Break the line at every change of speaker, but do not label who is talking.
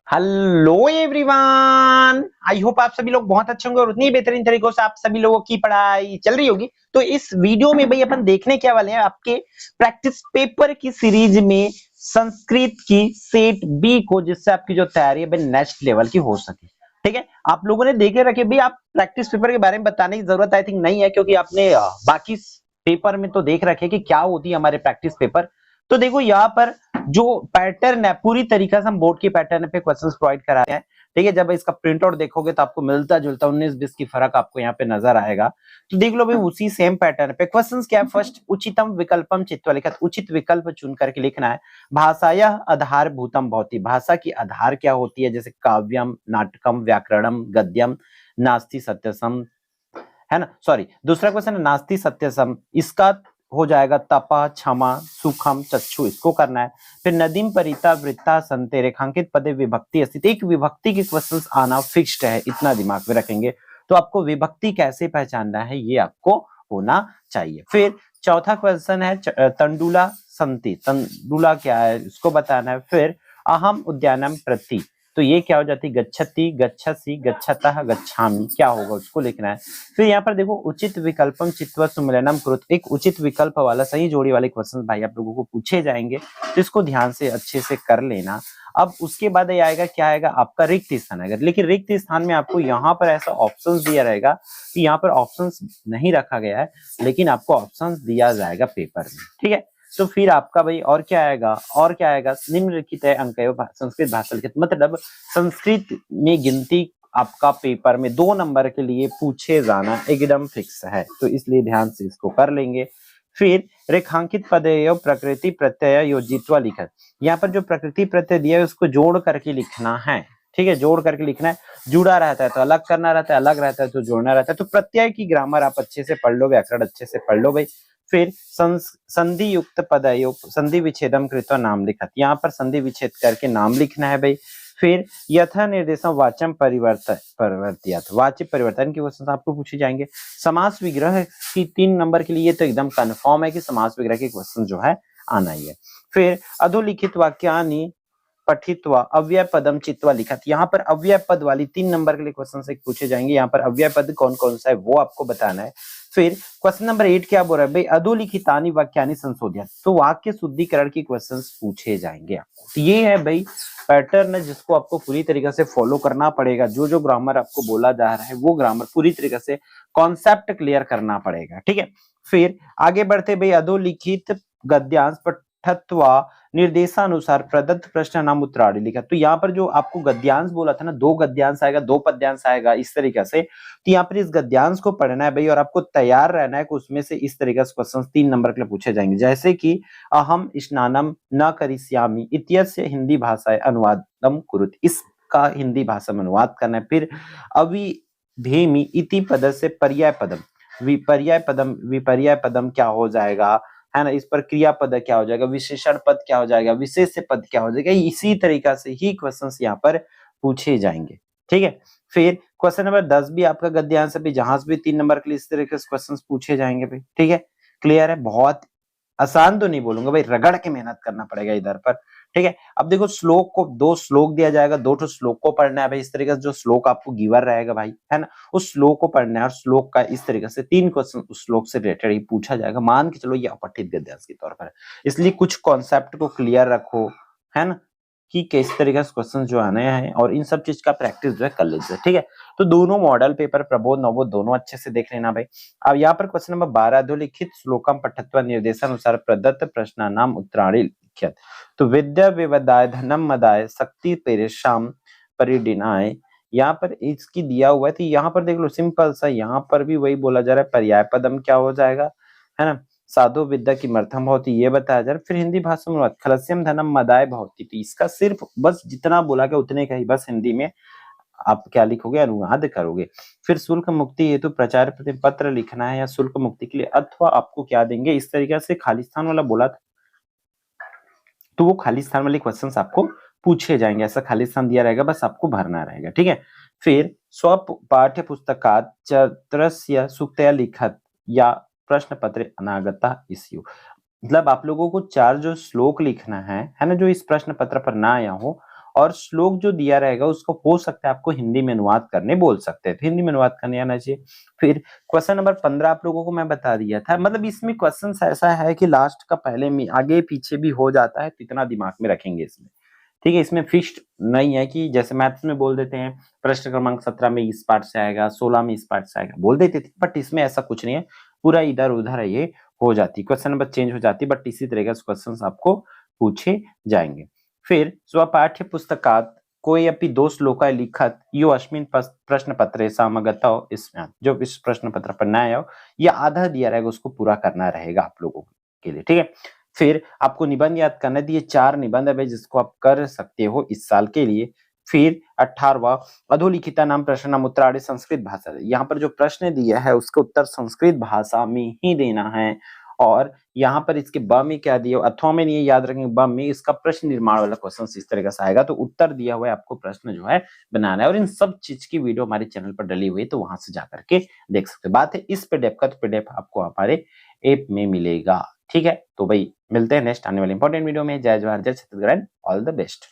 Hello everyone. I hope आप सभी लोग बहुत अच्छे होंगे और उतनी बेहतरीन तरीकों से आप सभी लोगों की पढ़ाई चल रही होगी। तो इस वीडियो में भाई अपन देखने क्या वाले हैं, आपके प्रैक्टिस पेपर की सीरीज में संस्कृत की सेट बी को, जिससे आपकी जो तैयारी है भाई नेक्स्ट लेवल की हो सके। ठीक है, आप लोगों ने देखे रखे भाई, आप प्रैक्टिस पेपर के बारे में बताने की जरूरत आई थिंक नहीं है, क्योंकि आपने बाकी पेपर में तो देख रखे कि क्या होती है हमारे प्रैक्टिस पेपर। तो देखो यहाँ पर जो पैटर्न है पूरी तरीके से हम बोर्ड की पैटर्न पे क्वेश्चंस प्रोवाइड कराते हैं। ठीक है, जब इसका प्रिंट आउट देखोगे तो आपको मिलता जुलता 19-20 की फर्क आपको यहाँ पे नजर आएगा। तो देख लो भाई, उसी सेम पैटर्न पे क्वेश्चंस क्या है। फर्स्ट, उचितम विकल्पम चित्वा लिखत, उचित विकल्प चुन करके लिखना है। भाषाया आधार भूतम भवति, भाषा की आधार क्या होती है, जैसे काव्यम, नाटकम, व्याकरणम, गद्यम, नास्ति सत्यसम, है ना। सॉरी, दूसरा क्वेश्चन है नास्ति सत्यसम, इसका हो जाएगा तपा, क्षमा, सुखम, चक्षु, इसको करना है। फिर नदीम परिता वृत्ता संते रेखांकित पदे विभक्ति अस्तित्व, एक विभक्ति के क्वेश्चंस आना फिक्स्ड है, इतना दिमाग में रखेंगे। तो आपको विभक्ति कैसे पहचानना है ये आपको होना चाहिए। फिर चौथा क्वेश्चन है तंडुला संति, तंडुला क्या है इसको बताना है। फिर अहम उद्यानम प्रति, तो ये क्या हो जाती है, गच्छति, गच्छसि, गच्छतः, गच्छामि, क्या होगा उसको लिखना है। फिर यहाँ पर देखो उचित विकल्पम चित्वा सुमिलनम कुरुत, एक उचित विकल्प वाला सही जोड़ी वाले क्वेश्चन भाई आप लोगों को पूछे जाएंगे, तो इसको ध्यान से अच्छे से कर लेना। अब उसके बाद ये आएगा, क्या आएगा आपका रिक्त स्थान आएगा, लेकिन रिक्त स्थान में आपको यहाँ पर ऐसा ऑप्शंस दिया रहेगा कि यहाँ पर ऑप्शंस नहीं रखा गया है, लेकिन आपको ऑप्शंस दिया जाएगा पेपर में। ठीक है, तो फिर आपका भाई और क्या आएगा, और क्या आएगा, निम्नलिखित है अंक संस्कृत भाषा लिखित, मतलब संस्कृत में गिनती आपका पेपर में 2 नंबर के लिए पूछे जाना एकदम फिक्स है, तो इसलिए ध्यान से इसको कर लेंगे। फिर रेखांकित पदयों प्रकृति प्रत्यय योजित्वा लिखत, यहाँ पर जो प्रकृति प्रत्यय दिया है उसको जोड़ करके लिखना है। ठीक है, जोड़ करके लिखना है, जुड़ा रहता है तो अलग करना रहता है, अलग रहता है तो जोड़ना रहता है। तो प्रत्यय की ग्रामर आप अच्छे से पढ़ लो, व्याकरण अच्छे से पढ़ लो भाई। फिर संधि युक्त पदयों संधि विच्छेदम कृत्वा नाम लिखत, यहाँ पर संधि विच्छेद करके नाम लिखना है भाई। फिर यथा निर्देशम वाच्यम परिवर्तित, वाच्य परिवर्तन के क्वेश्चन आपको पूछे जाएंगे। समास विग्रह की 3 नंबर के लिए तो एकदम कंफर्म है कि समास विग्रह के क्वेश्चन जो है आना ही है। फिर अधोलिखित वाक्यानि पठित्वा अव्यय पदम चित्वा लिखत, यहाँ पर अव्यय पद वाली 3 नंबर के लिए क्वेश्चन से पूछे जाएंगे। यहाँ पर अव्यय पद कौन कौन सा है वो आपको बताना है। फिर क्वेश्चन नंबर 8 क्या बोल रहा है भाई, अधोलिखितानि वाक्यानि संशोध्य, तो वाक्य शुद्धिकरण की क्वेश्चंस पूछे जाएंगे आपको। तो ये है भाई पैटर्न है जिसको आपको पूरी तरीके से फॉलो करना पड़ेगा। जो जो ग्रामर आपको बोला जा रहा है वो ग्रामर पूरी तरीके से कॉन्सेप्ट क्लियर करना पड़ेगा। ठीक है, फिर आगे बढ़ते भाई, अधोलिखित गद्यांश पठत्वा निर्देशानुसार प्रदत्त प्रश्न नाम उत्तराणी लिखा, तो यहाँ पर जो आपको गद्यांश बोला था ना, 2 गद्यांश आएगा, 2 पद्यांश आएगा, इस तरीके से। तो यहाँ पर इस गद्यांश को पढ़ना है भाई, और आपको तैयार रहना है कि उसमें से इस तरीके से क्वेश्चन 3 नंबर के लिए पूछे जाएंगे, जैसे कि अहम स्नानम न करिष्यामि इत्यस्य हिंदी भाषाएं अनुवादम कुरुत, इसका हिंदी भाषा में अनुवाद करना है। फिर अविभेमि इति पद से पर्याय पदम, विपर्याय पदम क्या हो जाएगा, है ना, इस पर क्रियापद क्या हो जाएगा, विशेषण पद क्या हो जाएगा, विशेष पद क्या हो जाएगा, इसी तरीका से ही क्वेश्चंस यहाँ पर पूछे जाएंगे। ठीक है, फिर क्वेश्चन नंबर 10 भी आपका गद्यांश है, जहां से भी 3 नंबर के लिए इस तरीके से क्वेश्चंस पूछे जाएंगे भाई। ठीक है, क्लियर है, बहुत आसान तो नहीं बोलूंगा भाई, रगड़ के मेहनत करना पड़ेगा इधर पर। ठीक है, अब देखो श्लोक को 2 श्लोक दिया जाएगा, 2 श्लोक को पढ़ना है भाई। इस तरीके से जो श्लोक आपको गिवर रहेगा भाई, है ना, उस श्लोक को पढ़ना है, और श्लोक का इस तरीके से 3 क्वेश्चन उस श्लोक से रिलेटेड ही पूछा जाएगा। मान के चलो ये अपठित गद्यांश के तौर पर, इसलिए कुछ कॉन्सेप्ट को क्लियर रखो, है ना, कि किस तरीके से क्वेश्चन जो आने हैं, और इन सब चीज का प्रैक्टिस जो है कर लीजिए। ठीक है, तो दोनों मॉडल पेपर प्रबोध नवोध दोनों अच्छे से देख लेना भाई। अब यहाँ पर क्वेश्चन नंबर 12, अधोलिखित श्लोकम पठत्वा निर्देशानुसार प्रदत्त प्रश्नानाम उत्तराणि लिख्यत, तो विद्या विवदाय धनम मदाय शक्ति पेरेशाम परिडिनाय, यहाँ पर इसकी दिया हुआ है। तो यहाँ पर देख लो सिंपल सा, यहाँ पर भी वही बोला जा रहा है, पर्याय पदम क्या हो जाएगा, है ना, साधु विद्या की मर्थम भवती, ये बताया जा रहा है। फिर हिंदी भाषा में खलस्यम धनम मदाय भवती, तो इसका सिर्फ बस जितना बोला गया उतने का ही बस हिंदी में आप क्या लिखोगे, अनुवाद करोगे। फिर शुल्क मुक्ति हेतु प्रचार पत्र लिखना है, या शुल्क मुक्ति के लिए, अथवा आपको क्या देंगे, इस तरीके से खालिस्तान वाला बोला था, तो वो खालिस्तान वाले क्वेश्चंस आपको पूछे जाएंगे। ऐसा खालिस्तान दिया रहेगा, बस आपको भरना रहेगा। ठीक है, फिर स्व पाठ्य पुस्तकात चत्रस्य सूक्तया लिखत या प्रश्न पत्र अनागता इस्यु, मतलब आप लोगों को 4 जो श्लोक लिखना है ना, जो इस प्रश्न पत्र पर ना आया हो, और श्लोक जो दिया रहेगा उसको हो सकता है आपको हिंदी में अनुवाद करने बोल सकते हैं, तो हिंदी में अनुवाद करने आना चाहिए। फिर क्वेश्चन नंबर 15 आप लोगों को मैं बता दिया था, मतलब इसमें क्वेश्चन ऐसा है कि लास्ट का पहले में आगे पीछे भी हो जाता है, तो इतना दिमाग में रखेंगे इसमें, ठीक है। इसमें फिक्स्ड नहीं है कि जैसे मैथ्स में बोल देते हैं प्रश्न क्रमांक 17 में इस पार्ट से आएगा, 16 में इस पार्ट से आएगा, बोल देते थे, बट इसमें ऐसा कुछ नहीं है, पूरा इधर उधर ये हो जाती, क्वेश्चन नंबर चेंज हो जाती, बट इसी तरह के क्वेश्चन आपको पूछे जाएंगे। फिर स्वपाठ्य पुस्तकात कोई अपनी दो श्लोका लिखत यो अस्मिन प्रश्न पत्र समगतौ, इसमें जो इस प्रश्न पत्र पर नया हो या आधा दिया रहेगा उसको पूरा करना रहेगा आप लोगों के लिए, ठीक है। फिर आपको निबंध याद करना है, 4 निबंध है जिसको आप कर सकते हो इस साल के लिए। फिर 18वां अधोलिखिता नाम प्रश्न नाम उत्तरार्ध संस्कृत भाषा, यहाँ पर जो प्रश्न दिया है उसका उत्तर संस्कृत भाषा में ही देना है। और यहाँ पर इसके ब में क्या दिया, अथवा में नहीं, याद रखेंगे ब में इसका प्रश्न निर्माण वाला क्वेश्चन इस तरह से आएगा, तो उत्तर दिया हुआ है, आपको प्रश्न जो है बनाना है। और इन सब चीज की वीडियो हमारे चैनल पर डली हुई है, तो वहां से जाकर के देख सकते। बात है इस पीडीएफ का, तो पीडीएफ आपको हमारे ऐप में मिलेगा, ठीक है। तो भाई मिलते हैं नेक्स्ट आने वाले इंपॉर्टेंट वीडियो में। जय जवाहर, जय छत्तीसगढ़, ऑल द बेस्ट।